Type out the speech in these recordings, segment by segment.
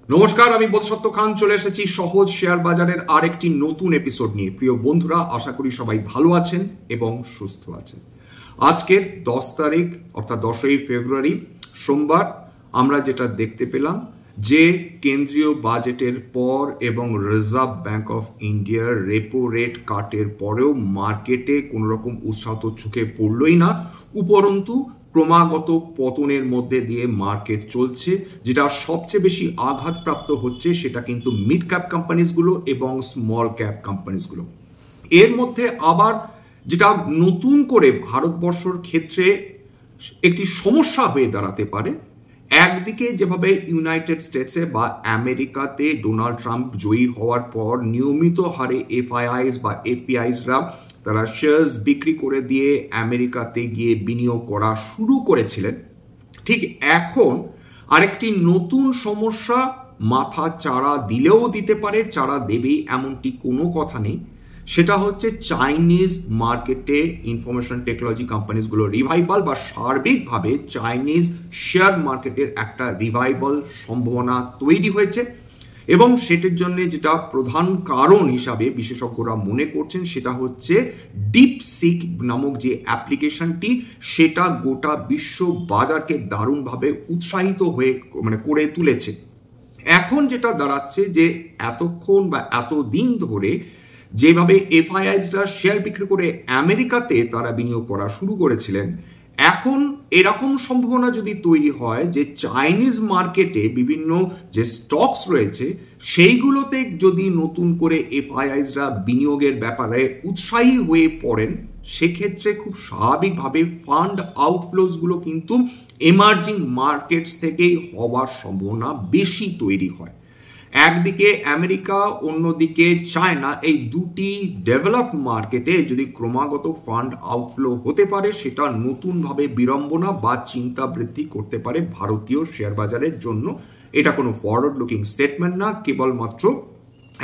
নমস্কার, আমি বোধসত্ত্ব খান চলে এসেছি সহজ শেয়ার বাজারের আরেকটি নতুন এপিসোড নিয়ে। প্রিয় বন্ধুরা, আশা করি সবাই ভালো আছেন এবং সুস্থ আছেন। আজকে 10 তারিখ অর্থাৎ 10ই ফেব্রুয়ারি সোমবার আমরা যেটা দেখতে পেলাম যে কেন্দ্রীয় বাজেটের পর এবং রিজার্ভ ব্যাংক অফ ইন্ডিয়ার রেপো রেট কাটের পরেও মার্কেটে কোনো রকম উৎসাহ চোখে পড়লই না, উপরন্তু ক্রমাগত পতনের মধ্যে দিয়ে মার্কেট চলছে। যেটা সবচেয়ে বেশি আঘাতপ্রাপ্ত হচ্ছে সেটা কিন্তু মিড ক্যাপ কোম্পানিজগুলো এবং স্মল ক্যাপ কোম্পানিজগুলো। এর মধ্যে আবার যেটা নতুন করে ভারতবর্ষের ক্ষেত্রে একটি সমস্যা হয়ে দাঁড়াতে পারে, একদিকে যেভাবে ইউনাইটেড স্টেটসে বা আমেরিকাতে ডোনাল্ড ট্রাম্প জয়ী হওয়ার পর নিয়মিত হারে এফআইআইস বা এপিআইসরা তারা শেয়ার্স বিক্রি করে দিয়ে আমেরিকাতে গিয়ে বিনিয়োগ করা শুরু করেছিলেন, ঠিক এখন আরেকটি নতুন সমস্যা মাথা চাড়া দিলেও দিতে পারে, চাড়া দেবেই এমনটি কোনো কথা নেই। সেটা হচ্ছে চাইনিজ মার্কেটে ইনফরমেশন টেকনোলজি কোম্পানিজগুলো রিভাইভাল বা সার্বিকভাবে চাইনিজ শেয়ার মার্কেটের একটা রিভাইভাল সম্ভাবনা তৈরি হয়েছে। এবং সেটার জন্য যেটা প্রধান কারণ হিসাবে বিশেষজ্ঞরা মনে করছেন সেটা হচ্ছে ডিপসিক নামক যে অ্যাপ্লিকেশনটি, সেটা গোটা বিশ্ব বাজারকে দারুণভাবে উৎসাহিত হয়ে করে তুলেছে। এখন যেটা দাঁড়াচ্ছে যে এতক্ষণ বা এতদিন ধরে যেভাবে এফআইআইসরা শেয়ার বিক্রি করে আমেরিকাতে তারা বিনিয়োগ করা শুরু করেছিলেন, এখন এরকম সম্ভাবনা যদি তৈরি হয় যে চাইনিজ মার্কেটে বিভিন্ন যে স্টকস রয়েছে সেইগুলোতে যদি নতুন করে এফআইআইসরা বিনিয়োগের ব্যাপারে উৎসাহী হয়ে পড়েন, সেক্ষেত্রে খুব স্বাভাবিকভাবে ফান্ড আউটফ্লোসগুলো কিন্তু এমার্জিং মার্কেটস থেকেই হওয়ার সম্ভাবনা বেশি তৈরি হয়। একদিকে আমেরিকা, অন্যদিকে চায়না, এই দুটি ডেভেলপড মার্কেটে যদি ক্রমাগত ফান্ড আউটফ্লো হতে পারে, সেটা নতুনভাবে বিড়ম্বনা বা চিন্তা বৃদ্ধি করতে পারে ভারতীয় শেয়ার বাজারের জন্য। এটা কোনো ফরওয়ার্ড লুকিং স্টেটমেন্ট না, কেবলমাত্র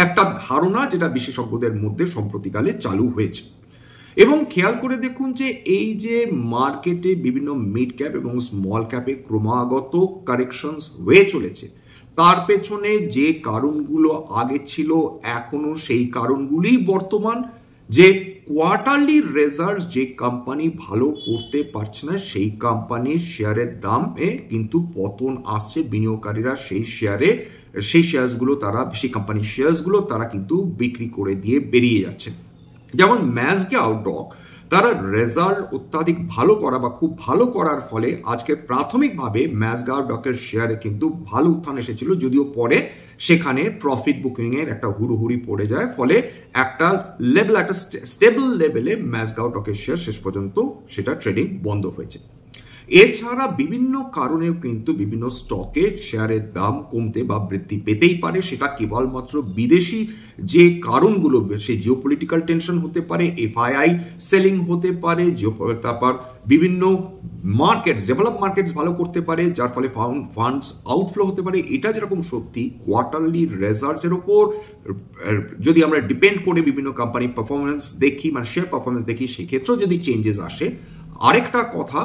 একটা ধারণা যেটা বিশেষজ্ঞদের মধ্যে সম্প্রতিকালে চালু হয়েছে। এবং খেয়াল করে দেখুন যে এই যে মার্কেটে বিভিন্ন মিড ক্যাপ এবং স্মল ক্যাপে ক্রমাগত কারেকশনস হয়ে চলেছে, তার পেছনে যে কারণগুলো আগে ছিল এখনো সেই কারণগুলি বর্তমান। যে কোয়ার্টারলি রেজাল্ট যে কোম্পানি ভালো করতে পারছে না সেই কোম্পানির শেয়ারের দামে কিন্তু পতন আসছে, বিনিয়োগকারীরা সেই শেয়ারগুলো তারা সেই কোম্পানির শেয়ারগুলো তারা কিন্তু বিক্রি করে দিয়ে বেরিয়ে যাচ্ছে। যেমন ম্যাজগাঁও ডক, তারা রেজাল্ট অত্যাধিক ভালো করা বা খুব ভালো করার ফলে আজকে প্রাথমিকভাবে ম্যাজগাঁও ডকের শেয়ারে কিন্তু ভালো উত্থান এসেছিল, যদিও পরে সেখানে প্রফিট বুকিং এর একটা হুড়োহুড়ি পড়ে যায়, ফলে একটা স্টেবল লেভেলে ম্যাজগাঁও ডকের শেয়ার শেষ পর্যন্ত সেটা ট্রেডিং বন্ধ হয়েছে। এছাড়া বিভিন্ন কারণেও কিন্তু বিভিন্ন স্টকের শেয়ারের দাম কমতে বা বৃদ্ধি পেতেই পারে। সেটা কেবলমাত্র বিদেশি যে কারণগুলো, সে জিওপলিটিক্যাল টেনশন হতে পারে, এফআইআই সেলিং হতে পারে, তারপর বিভিন্ন মার্কেটস, ডেভেলপ মার্কেটস ভালো করতে পারে, যার ফলে ফান্ডস আউটফ্লো হতে পারে। এটা যেরকম সত্যি, কোয়ার্টারলি রেজাল্টসের ওপর যদি আমরা ডিপেন্ড করে বিভিন্ন কোম্পানির পারফরমেন্স দেখি, শেয়ার পারফরমেন্স দেখি, সেক্ষেত্রেও যদি চেঞ্জেস আসে। আরেকটা কথা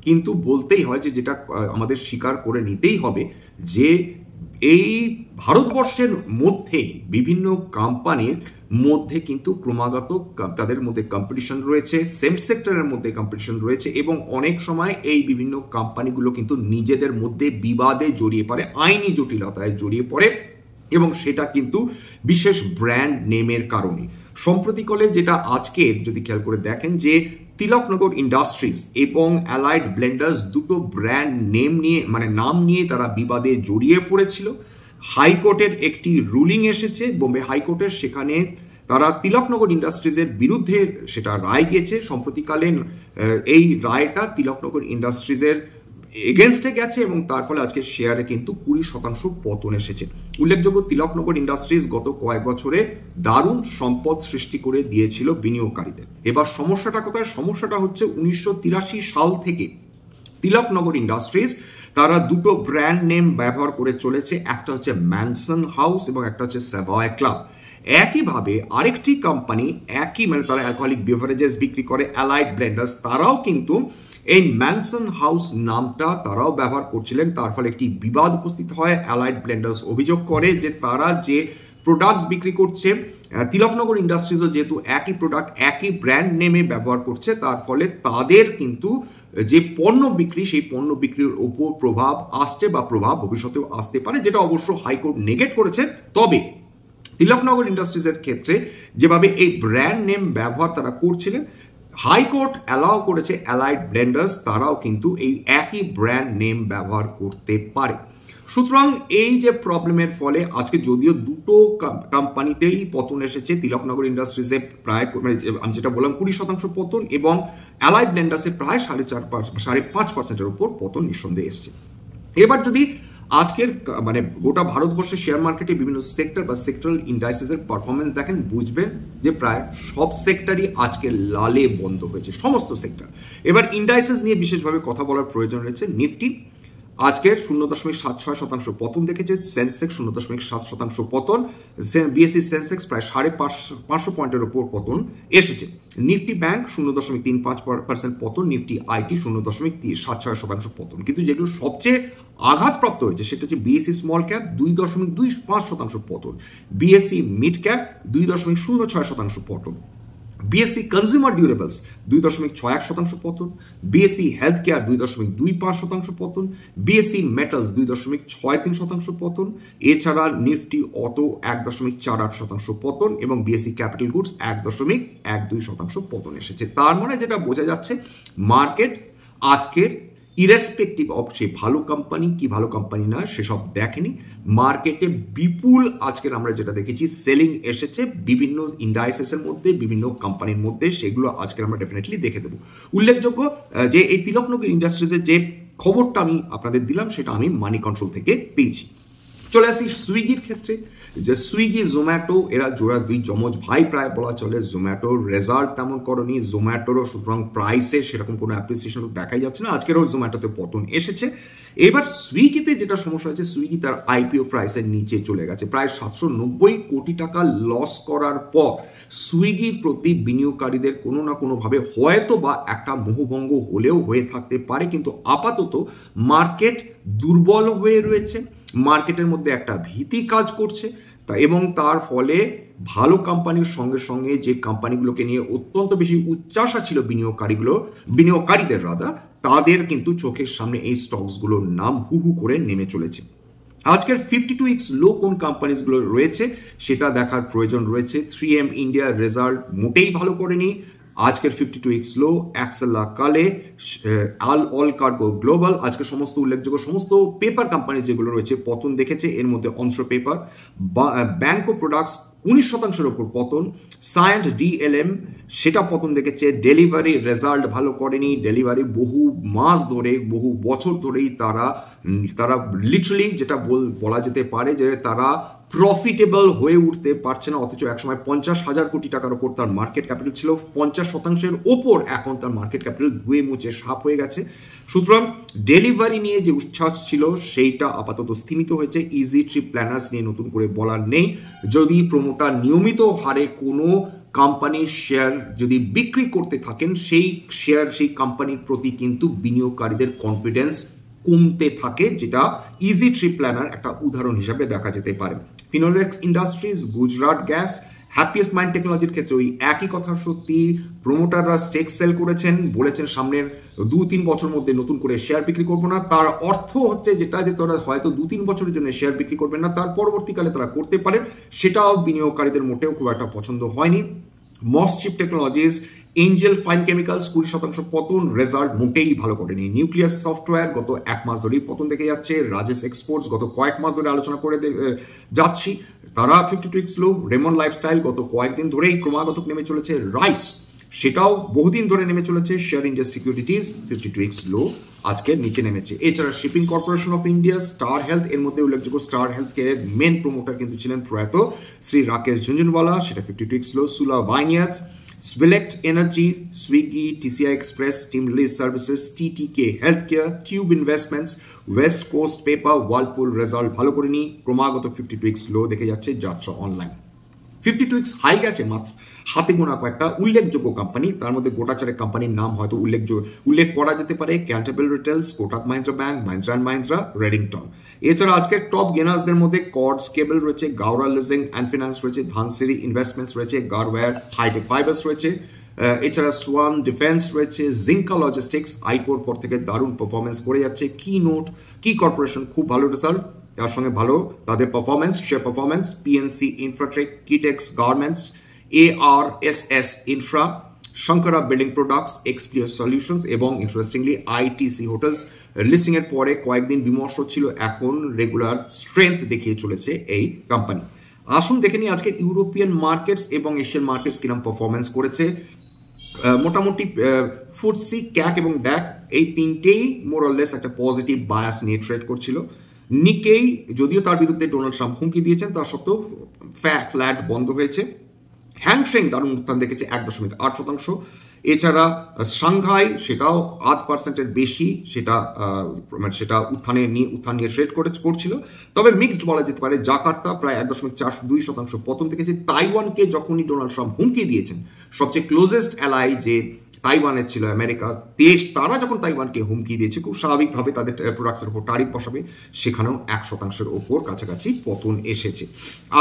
কিন্তু বলতেই হয় যে যেটা আমাদের স্বীকার করে নিতেই হবে যে এই ভারতবর্ষের মধ্যেই বিভিন্ন কোম্পানির মধ্যে কিন্তু ক্রমাগত তাদের মধ্যে কম্পিটিশন রয়েছে, সেম সেক্টরের মধ্যে কম্পিটিশন রয়েছে, এবং অনেক সময় এই বিভিন্ন কোম্পানিগুলো কিন্তু নিজেদের মধ্যে বিবাদে জড়িয়ে পড়ে, আইনি জটিলতায় জড়িয়ে পড়ে, এবং সেটা কিন্তু বিশেষ ব্র্যান্ড নেমের কারণে। সম্প্রতিকালে যেটা আজকে যদি খেয়াল করে দেখেন যে তিলকনগর ইন্ডাস্ট্রিজ এবং অ্যালাইড ব্লেন্ডার্স দুটো ব্র্যান্ড নাম নিয়ে তারা বিবাদে জড়িয়ে পড়েছিল। হাইকোর্টের একটি রুলিং এসেছে বোম্বে হাইকোর্টের, সেখানে তারা তিলকনগর ইন্ডাস্ট্রিজের বিরুদ্ধে সেটা রায় গিয়েছে। সম্প্রতিকালীন এই রায়টা তিলকনগর ইন্ডাস্ট্রিজের এগেনস্টে গেছে এবং তার ফলে আজকে শেয়ারে কিন্তু 20% পতন এসেছে। উল্লেখযোগ্য, তিলকনগর ইন্ডাস্ট্রিজ গত কয়েক বছরে দারুণ সম্পদ সৃষ্টি করে দিয়েছিল বিনিয়োগকারীদের। এবার সমস্যাটা কোথায়? সমস্যাটা হচ্ছে 1983 সাল থেকে তিলকনগর ইন্ডাস্ট্রিজ তারা দুটো ব্র্যান্ড নেম ব্যবহার করে চলেছে, একটা হচ্ছে ম্যানসন হাউস এবং একটা হচ্ছে স্যাভয় ক্লাব। একইভাবে আরেকটি কোম্পানি তারা অ্যালকোহলিক বেভারেজেস বিক্রি করে, অ্যালাইড ব্লেন্ডার্স, তারাও কিন্তু এই ম্যানসন হাউস নামটা তারাও ব্যবহার করছিলেন, তার ফলে একটি বিবাদ উপস্থিত হয়। অ্যালাইড ব্লেন্ডার্স অভিযোগ করে যে তারা যে প্রোডাক্টস বিক্রি করছে, তিলকনগর ইন্ডাস্ট্রিজও যেহেতু একই প্রোডাক্ট একই ব্র্যান্ড নেমে ব্যবহার করছে, তার ফলে তাদের কিন্তু যে পণ্য বিক্রি সেই পণ্য বিক্রির ওপর প্রভাব আসছে বা প্রভাব ভবিষ্যতেও আসতে পারে, যেটা অবশ্য হাইকোর্ট নেগেট করেছে। তবে তিলকনগর ইন্ডাস্ট্রিজের ক্ষেত্রে যেভাবে এই ব্র্যান্ড নেম ব্যবহার তারা করছিলেন, হাইকোর্ট অ্যালাউ করেছে অ্যালাইড ব্লেন্ডার্স তারাও কিন্তু এই একই ব্র্যান্ড নেম ব্যবহার করতে পারে। সুতরাং এই যে প্রবলেমের ফলে আজকে যদিও দুটো কোম্পানিতেই পতন এসেছে, তিলকনগর ইন্ডাস্ট্রিজে প্রায় আমি যেটা বললাম 20% পতন এবং অ্যালাইড ব্লেন্ডার্সে প্রায় 5.5%-এর উপর পতন নিঃসন্দেহে এসছে। এবার যদি আজকের মানে গোটা ভারতবর্ষের শেয়ার মার্কেটে বিভিন্ন সেক্টর বা সেক্টরাল ইন্ডাইসেসের পারফরমেন্স দেখেন, বুঝবেন যে প্রায় সব সেক্টরই আজকে লালে বন্ধ হয়েছে, সমস্ত সেক্টর। এবার ইন্ডাইসেস নিয়ে বিশেষভাবে কথা বলার প্রয়োজন রয়েছে। নিফটি আজকের 0.76% পতন দেখেছে, সেন্সেক্স 0.7% পতন, বিএসসি সেন্সেক্স প্রায় 550 পয়েন্টের উপর পতন এসেছে। নিফটি ব্যাংক 0.35% পতন, নিফটি আইটি 0.76% পতন। কিন্তু যেগুলো সবচেয়ে আঘাতপ্রাপ্ত হয়েছে সেটা হচ্ছে বিএসসি স্মল ক্যাপ 2.25% পতন, বিএসসি মিড ক্যাপ 2.06% পতন, বিএসসি কনজিউমার ডিউরেবলস 2.61% পতন, বিএসসি হেলথ কেয়ার 2.25% পতন, বিএসসি মেটালস 2.63% পতন, এছাড়া নিফটি অটো 1.48% পতন এবং বিএসসি ক্যাপিটাল গুডস 1.12% পতন এসেছে। তার মানে যেটা বোঝা যাচ্ছে মার্কেট আজকের ইরেসপেক্টিভ অফ সে ভালো কোম্পানি কি ভালো কোম্পানি না সেসব দেখেনি, মার্কেটে বিপুল আজকের আমরা যেটা দেখেছি সেলিং এসেছে বিভিন্ন ইন্ডাইসেসের মধ্যে, বিভিন্ন কোম্পানির মধ্যে, সেগুলো আজকের আমরা ডেফিনেটলি দেখে দেবো। উল্লেখযোগ্য যে এই তিলকনগর ইন্ডাস্ট্রিজের যে খবরটা আমি আপনাদের দিলাম সেটা আমি মানি কন্ট্রোল থেকে পেয়েছি। চলে আসি সুইগির ক্ষেত্রে, যে সুইগি জোম্যাটো এরা জোড়া দুই যমজ ভাই প্রায় বলা চলে। জোম্যাটোর রেজাল্ট তেমন করনি, জোম্যাটোরও সুতরাং প্রাইসে সেরকম কোনো অ্যাপ্রিসিয়েশন দেখাই যাচ্ছে না, আজকেরও জোম্যাটোতে পতন এসেছে। এবার সুইগিতে যেটা সমস্যা হয়েছে, সুইগি তার আইপিও প্রাইসের নিচে চলে গেছে, প্রায় 790 কোটি টাকা লস করার পর সুইগির প্রতি বিনিয়োগকারীদের কোনো না কোনোভাবে হয়তো বা একটা মোহভঙ্গ হলেও হয়ে থাকতে পারে, কিন্তু আপাতত মার্কেট দুর্বল হয়ে রয়েছে, মার্কেটের মধ্যে একটা ভীতি কাজ করছে এবং তার ফলে ভালো কোম্পানির সঙ্গে সঙ্গে যে কোম্পানিগুলোকে নিয়ে অত্যন্ত বেশি উচ্চাশা ছিল বিনিয়োগকারীদের তাদের কিন্তু চোখের সামনে এই স্টকসগুলোর নাম হু হু করে নেমে চলেছে। আজকের 52 উইকস লো কোন কোম্পানিজগুলো রয়েছে সেটা দেখার প্রয়োজন রয়েছে। 3M ইন্ডিয়ার রেজাল্ট মোটেই ভালো করেনি, আজকের 52 উইকস লো। অ্যাক্সেলা কালে, অল কার্গো গ্লোবাল, আজকে সমস্ত উল্লেখযোগ্য সমস্ত পেপার কোম্পানি যেগুলো রয়েছে পতন দেখেছে, এর মধ্যে অন্ধ্র পেপার, ব্যাংকো প্রোডাক্টস 19%-এর ওপর পতন, সায়েন্ট ডিএলএম সেটা পতন দেখেছে। ডেলিভারি রেজাল্ট ভালো করেনি, ডেলিভারি বহু মাস ধরে বহু বছর ধরেই তারা লিটারালি যেটা বলা যেতে পারে যে তারা প্রফিটেবল হয়ে উঠতে পারছে না, অথচ একসময় 50,000 কোটি টাকার ওপর তার মার্কেট ক্যাপিটাল ছিল, 50%-এর ওপর এখন তার মার্কেট ক্যাপিটাল ধুয়ে মুছে সাপ হয়ে গেছে। সুতরাং ডেলিভারি নিয়ে যে উচ্ছ্বাস ছিল সেইটা আপাতত স্তীমিত হয়েছে। ইজি ট্রিপ প্ল্যানার্স নিয়ে নতুন করে বলার নেই, যদি প্রমোটার নিয়মিত হারে কোনো কোম্পানির শেয়ার যদি বিক্রি করতে থাকেন সেই কোম্পানির প্রতি কিন্তু বিনিয়োগকারীদের কনফিডেন্স কমতে থাকে, যেটা ইজি ট্রিপ প্ল্যানার একটা উদাহরণ হিসাবে দেখা যেতে পারে। Finolex industries, Gujarat gas, happiest mind টেকনোলজির ক্ষেত্রে ওই একই কথা সত্যি, প্রমোটাররা স্টেক সেল করেছেন, বলেছেন সামনের 2-3 বছর মধ্যে নতুন করে শেয়ার বিক্রি করবো না। তার অর্থ হচ্ছে যেটা যে তারা হয়তো 2-3 বছরের জন্য শেয়ার বিক্রি করবেন না, তার পরবর্তীকালে তারা করতে পারেন, সেটাও বিনিয়োগকারীদের মোটেও খুব একটা পছন্দ হয়নি। মসচিপ টেকনোলজিস, এঞ্জেল ফাইন কেমিক্যালস 20% পতন, রেজাল্ট মোটেই ভালো করেনি। নিউক্লিয়াস সফটওয়্যার গত 1 মাস ধরেই পতন দেখে যাচ্ছে। রাজেশ এক্সপোর্টস গত কয়েক মাস ধরে আলোচনা করে যাচ্ছি, তারা 52 উইকস লো। রেমন লাইফস্টাইল গত কয়েকদিন ধরেই ক্রমাগত নেমে চলেছে। রাইটস সেটাও বহুদিন ধরে নেমে চলেছে। শেয়ার ইন্ডিয়া সিকিউরিটিজ 52 উইকস লো, আজকে নিচে নেমেছে। এছাড়া shipping corporation of India, star health, এর মধ্যে উল্লেখযোগ্য স্টার হেলথকে মেন প্রমোটার কিন্তু ছিলেন প্রয়াত শ্রী রাকেশ ঝুনঝুনওয়ালা, সেটা 52 উইকস লো। সুলা ভাইনিয়ার্স, Swelect Energy, Swiggy, TCI Express, Team Release Services, TTK Healthcare, Tube Investments, West Coast Paper, Whirlpool result ভালো করেনি, ক্রমাগত 52 উইকস লো দেখে যাচ্ছে যাত্রা অনলাইন। 52x হাই গেছে মাত্র হাতে গোনা কয়েকটা উল্লেখযোগ্য কোম্পানি, তার মধ্যে গোটাচারেক কোম্পানির নাম হয়তো উল্লেখ করা যেতে পারে ক্যান্টারবেল রিটেলস, Kotak Mahindra bank, Mahindra and Mahindra, Redington. এছাড়া আজকের টপ গেনার্সদের মধ্যে কর্ডস কেবল রয়েছে, গাওরা লিজিং অ্যান্ড ফিনান্স রয়েছে, ধানসিরি ইনভেস্টমেন্টস রয়েছে, গারওয়্যার, হাইটেক ফাইবার্স রয়েছে, এছাড়া সোয়ান ডিফেন্স রয়েছে, জিঙ্কা লজিস্টিক্স আইপোর পর থেকে দারুণ পারফরমেন্স করে যাচ্ছে, কি কর্পোরেশন খুব ভালো রেজাল্ট, তার সঙ্গে ভালো তাদের performance, share performance, PNC Infratech, Kitex garments, ARSS Infra, Shankara building products, এক্সপ্লিয়ার সলিউশনস এবং ইন্টারেস্টিংলি আইটিসি হোটেলস লিস্টিং এর পরে কয়েকদিন বিমর্ষ ছিল, এখন রেগুলার স্ট্রেংথ দেখিয়ে চলেছে এই কোম্পানি। আসুন দেখে নিই আজকে ইউরোপিয়ান মার্কেটস এবং এশিয়ান মার্কেটস কিরকম পারফরমেন্স করেছে। মোটামুটি ফুটসি, ক্যাক এবং ড্যাক এই তিনটেই মোরলেস একটা পজিটিভ বায়াস নিয়ে ট্রেড করছিল। নিকেই যদিও তার বিরুদ্ধে ডোনাল্ড ট্রাম্প হুমকি দিয়েছেন, তার সত্ত্বেও ফ্ল্যাট বন্ধ হয়েছে। হ্যাংসেং দারুণ উত্থান দেখেছে 1.8%। এছাড়া সাংহাই সেটাও 0.5% বেশি, সেটা উত্থান নিয়ে ট্রেড করছিল। তবে মিক্সড বলা যেতে পারে, জাকার্তা প্রায় 1.42% পতন দেখেছে। তাইওয়ানকে যখনই ডোনাল্ড ট্রাম্প হুমকি দিয়েছেন, সবচেয়ে ক্লোজেস্ট অ্যালাই যে তাইওয়ানের ছিল আমেরিকা দেশ, তারা যখন তাইওয়ানকে হুমকি দিয়েছে খুব স্বাভাবিকভাবে তাদের প্রোডাক্টসের উপর ট্যারিফ বসাবে, সেখানেও 1% ওপর কাছাকাছি পতন এসেছে।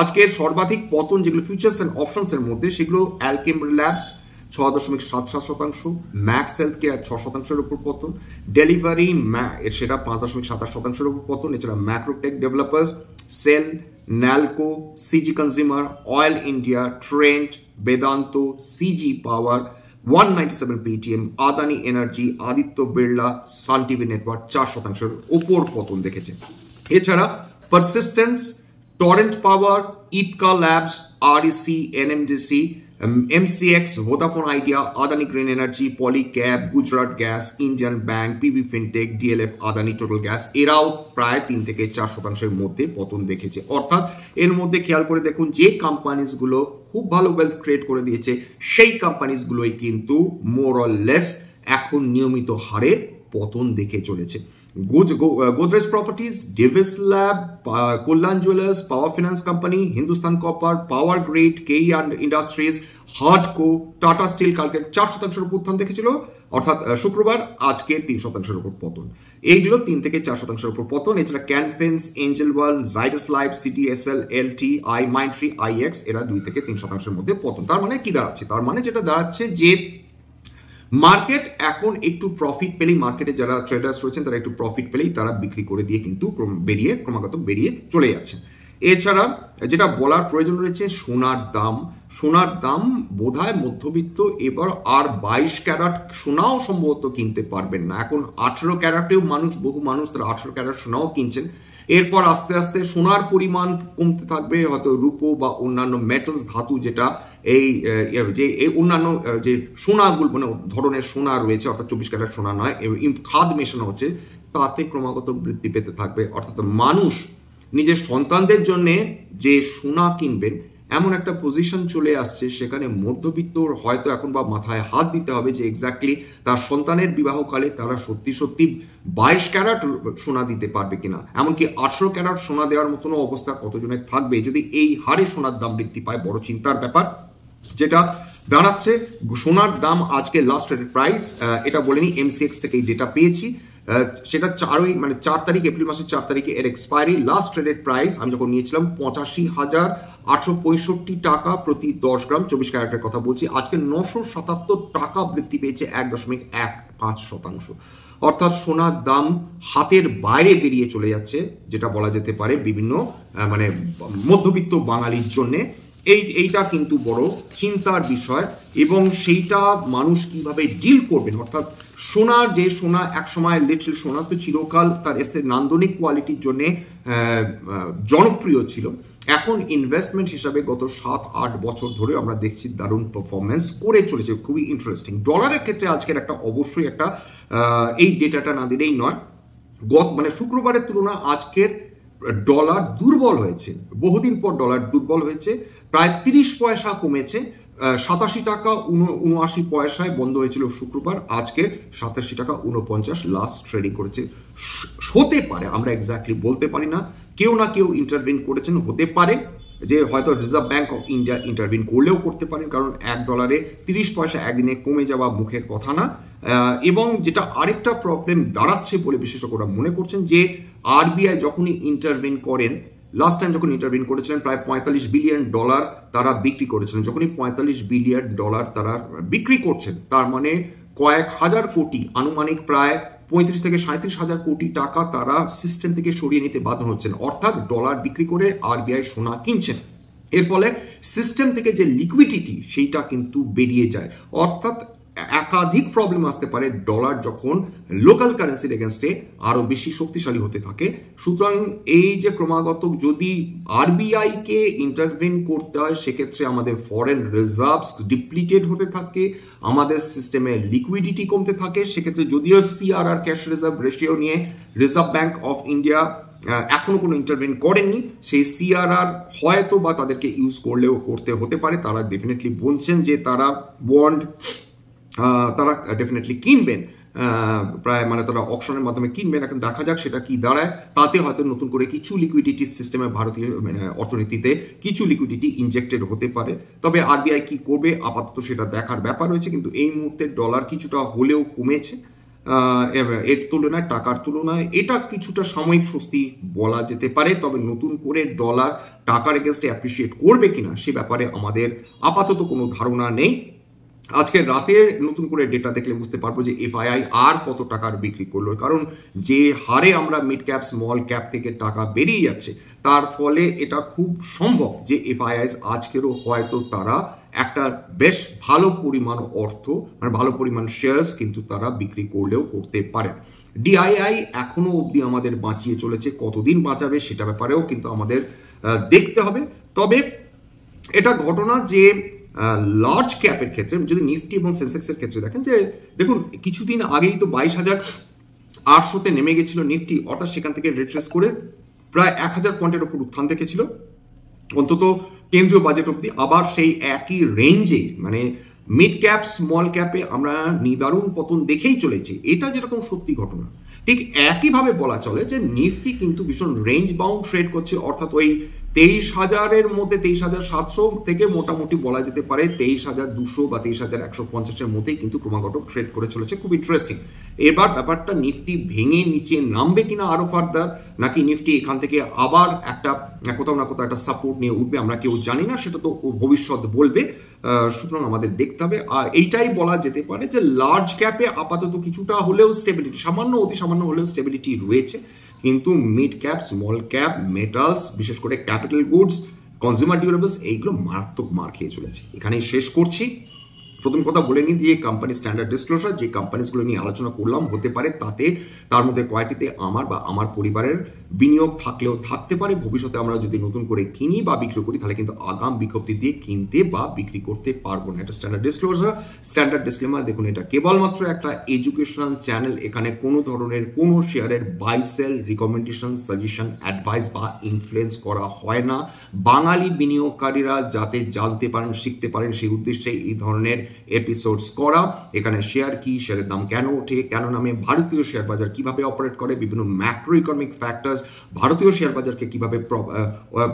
আজকের সর্বাধিক পতন যেগুলো ফিউচার্স অ্যান্ড অপশনসের মধ্যে, সেগুলো Alkem labs 6.77%, Max Health Care 6%-এর উপর পতন, ডেলিভারি সেটা 5.27%-এর উপর পতন। এছাড়া Macrotech developers, SAIL, Nalco, CG consumer, oil India, Trent, Vedanta, CG power, 197 Paytm, Adani energy, Aditya Birla, Sun TV network 4%-এর ওপর পতন দেখেছে। এছাড়া Persistent, Torrent power, Ipca labs, REC, NMDC, MCX, Vodafone Idea, Adani green energy, Polycab, Gujarat gas, Indian bank, PB Fintech, DLF, Adani total gas এরাও প্রায় 3 থেকে 4%-এর মধ্যে পতন দেখেছে। অর্থাৎ এর মধ্যে খেয়াল করে দেখুন, যে কোম্পানিজগুলো খুব ভালো ওয়েলথ ক্রিয়েট করে দিয়েছে সেই কোম্পানিজগুলোই কিন্তু মোর অর লেস এখন নিয়মিত হারে পতন দেখে চলেছে। গোদরেজ প্রপার্টিজ, ডেভিস ল্যাব, কল্যাণ জুয়েলার্স, পাওয়ার finance company, Hindustan copper, power grid, কেই ইন্ডাস্ট্রিজ, হার্ডকো, টাটা স্টিল কালকে 4%-এর উপর উত্থান দেখেছিল, অর্থাৎ শুক্রবার, আজকে 3%-এর উপর পতন। এইগুলো 3 থেকে 4%-এর উপর পতন। এছাড়া Canfins, Angel World, Zydus life, CTSL, LT, Mindtree, IX এরা 2 থেকে 3%-এর মধ্যে পতন। তার মানে কি দাঁড়াচ্ছে? তার মানে যেটা দাঁড়াচ্ছে যে মার্কেট এখন একটু প্রফিট পেলেই, মার্কেটে যারা ট্রেডার্স রয়েছেন তারা একটু প্রফিট পেলেই তারা বিক্রি করে দিয়ে কিন্তু ক্রমাগত বেরিয়ে চলে যাচ্ছে। এছাড়া যেটা বলার প্রয়োজন রয়েছে, সোনার দাম বোধহয় মধ্যবিত্ত এবার আর 22 ক্যারেট সোনাও সম্ভবত কিনতে পারবেন না। এখন 18 ক্যারেটেও বহু মানুষ তারা 18 ক্যারেট সোনাও কিনছেন। এরপর আস্তে আস্তে সোনার পরিমাণ কমতে থাকবে, হয়তো রূপো বা অন্যান্য মেটালস, ধাতু, যেটা এই অন্যান্য যে সোনাগুলো মানে ধরনের সোনা রয়েছে, অর্থাৎ 24 ক্যারেট সোনা নয়, খাদ মেশানো হচ্ছে, তাতে ক্রমাগত বৃদ্ধি পেতে থাকবে। অর্থাৎ মানুষ নিজের সন্তানদের জন্য যে সোনা কিনবেন এমন একটা পজিশন চলে আসছে, সেখানে মধ্যবিত্তর হয়তো এখন বা মাথায় হাত দিতে হবে যে এক্স্যাক্টলি তার সন্তানের বিবাহকালে তারা সত্যি 22 ক্যারেট সোনা দিতে পারবে কিনা, এমনকি 18 ক্যারেট সোনা দেওয়ার মতন অবস্থা কতজনের থাকবে যদি এই হারে সোনার দাম বৃদ্ধি পায়। বড় চিন্তার ব্যাপার যেটা দাঁড়াচ্ছে, সোনার দাম আজকে লাস্ট ট্রেডেড প্রাইস, এটা বলিনি, এমসিএক্স থেকে এই ডেটা পেয়েছি, সেটা 4 তারিখ, এপ্রিল মাসের 4 তারিখে এর এক্সপায়ারি। লাস্ট ট্রেডেড প্রাইস আমি যখন নিয়েছিলাম 85,865 টাকা প্রতি 10 গ্রাম, 24 ক্যারেটের কথা বলছি। আজকে 977 টাকা বৃদ্ধি পেয়েছে 1.15%। অর্থাৎ সোনার দাম হাতের বাইরে বেরিয়ে চলে যাচ্ছে, যেটা বলা যেতে পারে বিভিন্ন মধ্যবিত্ত বাঙালির জন্যে এইটা কিন্তু বড় চিন্তার বিষয়। এবং সেইটা মানুষ কিভাবে ডিল করবেন, অর্থাৎ সোনা একসময় লিটল সোনা তো চিরকাল তার নান্দনিক কোয়ালিটির জন্য জনপ্রিয় ছিল, এখন ইনভেস্টমেন্ট হিসাবে গত 7-8 বছর ধরে আমরা দেখছি দারুণ পারফরমেন্স করে চলেছে, খুবই ইন্টারেস্টিং। ডলারের ক্ষেত্রে আজকের অবশ্যই এই ডেটাটা না দিলেই নয়, শুক্রবারের তুলনা আজকের ডলার দুর্বল হয়েছে, বহুদিন পর ডলার দুর্বল হয়েছে, প্রায় 30 পয়সা কমেছে, 87 টাকা 79 পয়সায় বন্ধ হয়েছিল শুক্রবার, আজকে 87 টাকা 49 লাস্ট ট্রেডিং করেছে। হতে পারে, আমরা এক্স্যাক্টলি বলতে পারি না, কেউ না কেউ ইন্টারভেন করেছেন, হতে পারে যে হয়তো reserve bank of India intervene করলেও করতে পারেন, কারণ $1 30 পয়সা একদিনে কমে যাওয়া মুখের কথা না। এবং যেটা আরেকটা প্রবলেম দাঁড়াচ্ছে বলে বিশেষজ্ঞরা মনে করছেন যে আরবিআই যখনই ইন্টারভিন করেন, লাস্ট টাইম যখন ইন্টারভিন করেছিলেন প্রায় $45 বিলিয়ন তারা বিক্রি করেছিলেন। যখনই $45 বিলিয়ন তারা বিক্রি করছেন, তার মানে কয়েক হাজার কোটি, আনুমানিক প্রায় 35 থেকে 37 হাজার কোটি টাকা তারা সিস্টেম থেকে সরিয়ে নিতে বাধ্য হচ্ছেন, অর্থাৎ ডলার বিক্রি করে আরবিআই সোনা কিনছেন। এর ফলে সিস্টেম থেকে যে লিকুইডিটি সেইটা কিন্তু বেরিয়ে যায়, অর্থাৎ একাধিক প্রবলেম আসতে পারে ডলার যখন লোকাল কারেন্সির এগেনস্টে আরো বেশি শক্তিশালী হতে থাকে। সুতরাং এই যে ক্রমাগত যদি আরবিআই কে ইন্টারভিন করতে হয়, সেক্ষেত্রে আমাদের ফরেন রিজার্ভস ডিপ্লিটেড হতে থাকে, আমাদের সিস্টেমে লিকুইডিটি কমতে থাকে। সেক্ষেত্রে যদিও সিআরআর ক্যাশ রিজার্ভ রেশিও নিয়ে রিজার্ভ ব্যাঙ্ক অফ ইন্ডিয়া এখনো কোনো ইন্টারভিন করেননি, সেই সিআরআর হয়তো বা তাদেরকে ইউজ করলেও করতে হতে পারে। তারা ডেফিনেটলি বলছেন যে তারা বন্ড তারা ডেফিনেটলি কিনবেন, প্রায় মানে তারা অকশনের মাধ্যমে কিনবেন। এখন দেখা যাক সেটা কি দাঁড়ায়। তাতে হয়তো নতুন করে কিছু লিকুইডিটি সিস্টেমে, ভারতীয় অর্থনীতিতে কিছু লিকুইডিটি ইনজেক্টেড হতে পারে। তবে আরবিআই কি করবে আপাতত সেটা দেখার ব্যাপার রয়েছে। কিন্তু এই মুহূর্তে ডলার কিছুটা হলেও কমেছে এর তুলনায়, টাকার তুলনায়। এটা কিছুটা সাময়িক স্বস্তি বলা যেতে পারে। তবে নতুন করে ডলার টাকার এগেনস্টে অ্যাপ্রিসিয়েট করবে কিনা সে ব্যাপারে আমাদের আপাতত কোনো ধারণা নেই। আজকে রাতে নতুন করে ডেটা দেখলে বুঝতে পারবো যে এফআইআই আর কত টাকার বিক্রি করলো, কারণ যে হারে আমরা মিড ক্যাপ স্মল ক্যাপ থেকে টাকা বেরিয়ে যাচ্ছে, তার ফলে এটা খুব সম্ভব যে এফআইআইস আজকেরও হয়তো তারা একটা বেশ ভালো পরিমাণ অর্থ, মানে ভালো পরিমাণ শেয়ার্স কিন্তু তারা বিক্রি করলেও করতে পারে। ডিআইআই এখনো অবধি আমাদের বাঁচিয়ে চলেছে, কতদিন বাঁচাবে সেটা ব্যাপারেও কিন্তু আমাদের দেখতে হবে। তবে এটা ঘটনা যে লার্জ ক্যাপের ক্ষেত্রে যদি নিফটি এবং সেন্সেক্সের ক্ষেত্রে দেখেন, যে দেখুন কিছুদিন আগেই তো 22,800-তে নেমে গেছিল নিফটি, অর্থাৎ সেখান থেকে রিট্রেস করে প্রায় 1000 পয়েন্টের উপর উত্থান দেখেছিল অন্তত কেন্দ্রীয় বাজেট অবধি। আবার সেই একই রেঞ্জে মানে মিড ক্যাপ স্মল ক্যাপে আমরা নিদারুণ পতন দেখেই চলেছি। এটা যেরকম সত্যি ঘটনা, ঠিক একইভাবে বলা চলে যে নিফটি কিন্তু ভীষণ রেঞ্জ বাউন্ড ট্রেড করছে, অর্থাৎ ওই 23,000-এর মধ্যে 23,700 থেকে মোটামুটি বলা যেতে পারে 23,200 বা 23,150-এর মধ্যেই কিন্তু ক্রমাগত ট্রেড করে চলেছে। খুব ইন্টারেস্টিং। এবার ব্যাপারটা নিফটি ভেঙে নিচে নামবে কিনা আরো ফার্দার, নাকি নিফটি এখান থেকে আবার একটা কোথাও না কোথাও একটা সাপোর্ট নিয়ে উঠবে, আমরা কেউ জানি না, সেটা তো ভবিষ্যৎ বলবে। সুতরাং আমাদের দেখতে হবে। আর এইটাই বলা যেতে পারে যে লার্জ ক্যাপে আপাতত কিছুটা হলেও স্টেবিলিটি, সামান্য অতি সামান্য হলেও স্টেবিলিটি রয়েছে, কিন্তু mid cap small cap metals, বিশেষ করে ক্যাপিটাল গুডস, কনজিউমার ডিউরেবলস, এইগুলো মারাত্মক মার খেয়ে চলেছে। এখানেই শেষ করছি। প্রথম কথা বলে নিই যে কোম্পানি স্ট্যান্ডার্ড ডিসক্লোজার যে কোম্পানিগুলো নিয়ে আলোচনা করলাম, হতে পারে তাতে তার মধ্যে কয়েকটিতে আমার বা আমার পরিবারের বিনিয়োগ থাকলেও থাকতে পারে। ভবিষ্যতে আমরা যদি নতুন করে কিনি বা বিক্রি করি, তাহলে কিন্তু আগাম বিজ্ঞপ্তি দিয়ে কিনতে বা বিক্রি করতে পারবো না। এটা স্ট্যান্ডার্ড ডিসক্লোজার, স্ট্যান্ডার্ড ডিসক্লেমার। দেখুন, এটা কেবলমাত্র একটা এডুকেশনাল চ্যানেল। এখানে কোনো ধরনের কোনো শেয়ারের buy sell, recommendation, suggestion, advice বা ইনফ্লুয়েন্স করা হয় না। বাঙালি বিনিয়োগকারীরা যাতে জানতে পারেন, শিখতে পারেন, সেই উদ্দেশ্যে এই ধরনের এপিসোডস করা। এখানে শেয়ার কি, শেয়ারের দাম কেন ওঠে, কেন নামে, ভারতীয় শেয়ার বাজার কিভাবে অপারেট করে, বিভিন্ন ম্যাক্রো ইকোনমিক ফ্যাক্টরস ভারতীয় শেয়ার বাজারকে কিভাবে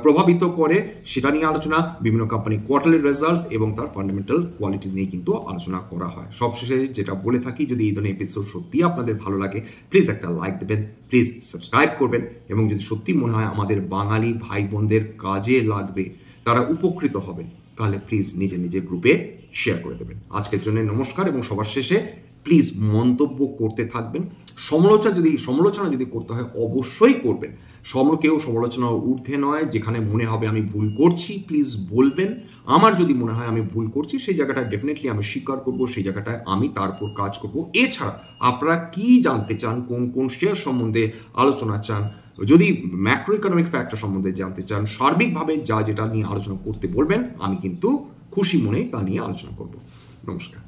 প্রভাবিত করে সেটা নিয়ে আলোচনা, বিভিন্ন কোম্পানি কোয়ার্টারলি রেজাল্টস এবং তার ফান্ডামেন্টাল কোয়ালিটিস নিয়ে কিন্তু আলোচনা করা হয়। সবশেষে যেটা বলে থাকি, যদি এই ধরনের এপিসোড সত্যি আপনাদের ভালো লাগে, প্লিজ একটা লাইক দেবেন, প্লিজ সাবস্ক্রাইব করবেন, এবং যদি সত্যি মনে হয় আমাদের বাঙালি ভাই বোনদের কাজে লাগবে, তারা উপকৃত হবেন, তাহলে প্লিজ নিজের নিজের গ্রুপে শেয়ার করে দেবেন। আজকের জন্য নমস্কার। এবং সবার শেষে প্লিজ মন্তব্য করতে থাকবেন। সমালোচনা যদি করতে হয় অবশ্যই করবেন। কেউ সমালোচনা ঊর্ধ্বে নয়। যেখানে মনে হবে আমি ভুল করছি, প্লিজ বলবেন। আমার যদি মনে হয় আমি ভুল করছি, সেই জায়গাটায় ডেফিনেটলি আমি স্বীকার করব, সেই জায়গাটায় আমি তার উপর কাজ করব। এছাড়া আপনারা কি জানতে চান, কোন কোন শেয়ার সম্বন্ধে আলোচনা চান, যদি ম্যাক্রো ইকোনমিক ফ্যাক্টর সম্বন্ধে জানতে চান, সার্বিকভাবে যেটা নিয়ে আলোচনা করতে বলবেন, আমি কিন্তু খুশি মনে তা নিয়ে আলোচনা করব। নমস্কার।